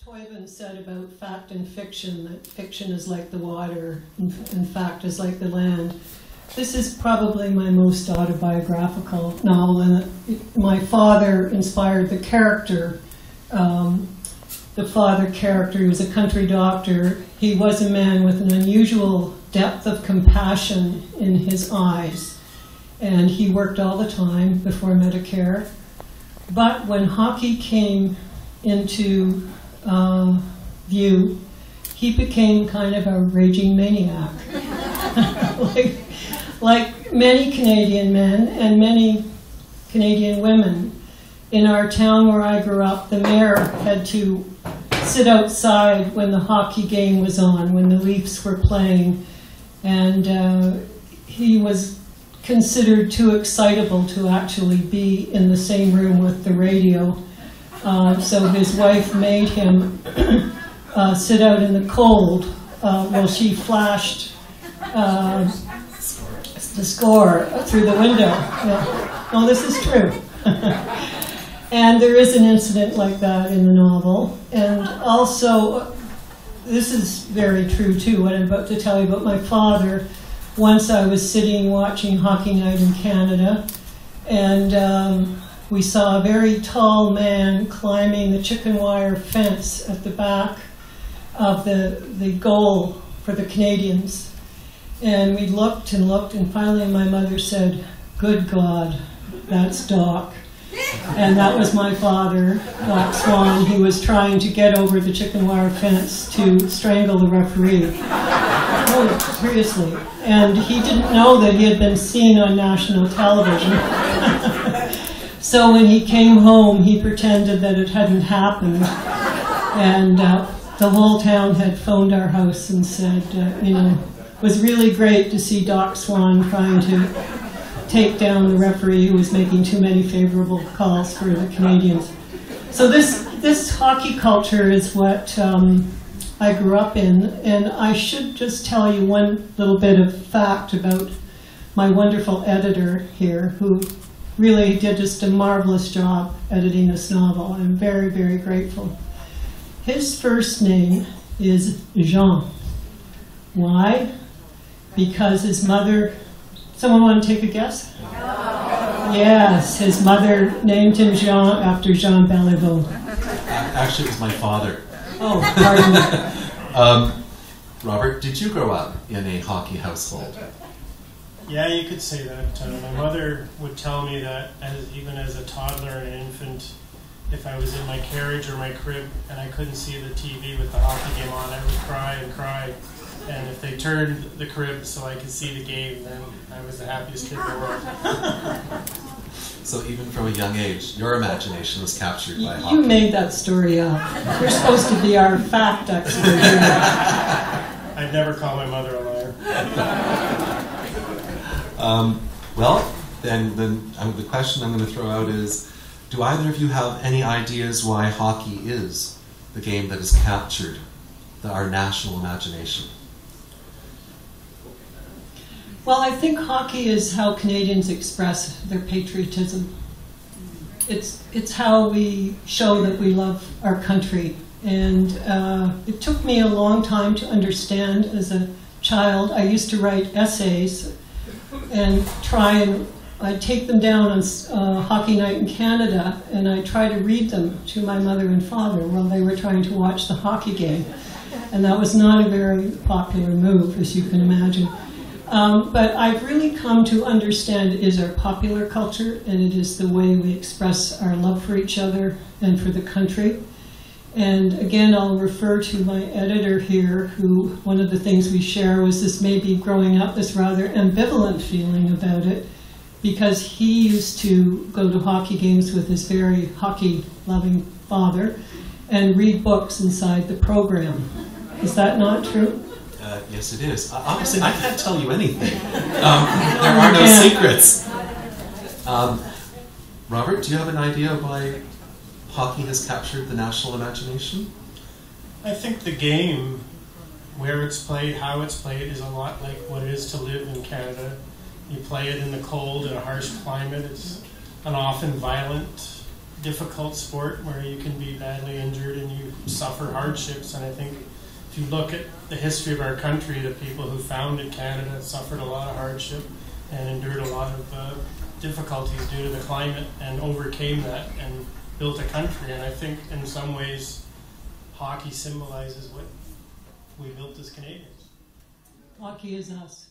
Toyvin said about fact and fiction, that fiction is like the water and fact is like the land. This is probably my most autobiographical novel, and my father inspired the character. The father character, he was a country doctor. He was a man with an unusual depth of compassion in his eyes, and he worked all the time before Medicare. But when hockey came into view, he became kind of a raging maniac. like many Canadian men and many Canadian women. In our town where I grew up, the mayor had to sit outside when the hockey game was on, when the Leafs were playing, and he was considered too excitable to actually be in the same room with the radio. So his wife made him sit out in the cold while she flashed the score through the window. Yeah. Well, this is true. And there is an incident like that in the novel. And also, this is very true too, what I'm about to tell you about my father. Once I was sitting watching Hockey Night in Canada, and we saw a very tall man climbing the chicken wire fence at the back of the goal for the Canadians. And we looked and looked, and finally my mother said, "Good God, that's Doc." And that was my father, Doc Swan. He was trying to get over the chicken wire fence to strangle the referee. Oh, seriously. And he didn't know that he had been seen on national television. So when he came home, he pretended that it hadn't happened. And the whole town had phoned our house and said, it was really great to see Doc Swan trying to take down the referee who was making too many favorable calls for the Canadians. So this hockey culture is what I grew up in, and I should just tell you one little bit of fact about my wonderful editor here, who really did just a marvelous job editing this novel. I'm very, very grateful. His first name is Jean. Why? Because his mother... Someone want to take a guess? No. Yes, his mother named him Jean after Jean Beliveau. Actually, it was my father. Oh, pardon. Robert, did you grow up in a hockey household? Yeah, you could say that. My mother would tell me that even as a toddler and an infant, if I was in my carriage or my crib and I couldn't see the TV with the hockey game on, I would cry and cry. And if they turned the crib so I could see the game, then I was the happiest kid in the world. So even from a young age, your imagination was captured by hockey. You made that story up. You're supposed to be our fact expert here. I'd never call my mother a liar. Well, then the question I'm going to throw out is, do either of you have any ideas why hockey is the game that has captured our national imagination? Well, I think hockey is how Canadians express their patriotism. It's how we show that we love our country. And it took me a long time to understand as a child. I used to write essays and I'd take them down on Hockey Night in Canada, and I'd try to read them to my mother and father while they were trying to watch the hockey game. And that was not a very popular move, as you can imagine. But I've really come to understand it is our popular culture, and it is the way we express our love for each other and for the country. And again, I'll refer to my editor here, who one of the things we share was this maybe growing up, this rather ambivalent feeling about it, because he used to go to hockey games with his very hockey-loving father and read books inside the program. Is that not true? Yes, it is. Obviously, I can't tell you anything. There are no secrets. Robert, do you have an idea why hockey has captured the national imagination? I think the game, where it's played, how it's played, is a lot like what it is to live in Canada. You play it in the cold and harsh climate. It's an often violent difficult sport where you can be badly injured and you suffer hardships. And I think if you look at the history of our country, the people who founded Canada suffered a lot of hardship and endured a lot of difficulties due to the climate and overcame that and built a country. And I think in some ways hockey symbolizes what we built as Canadians. Hockey is us.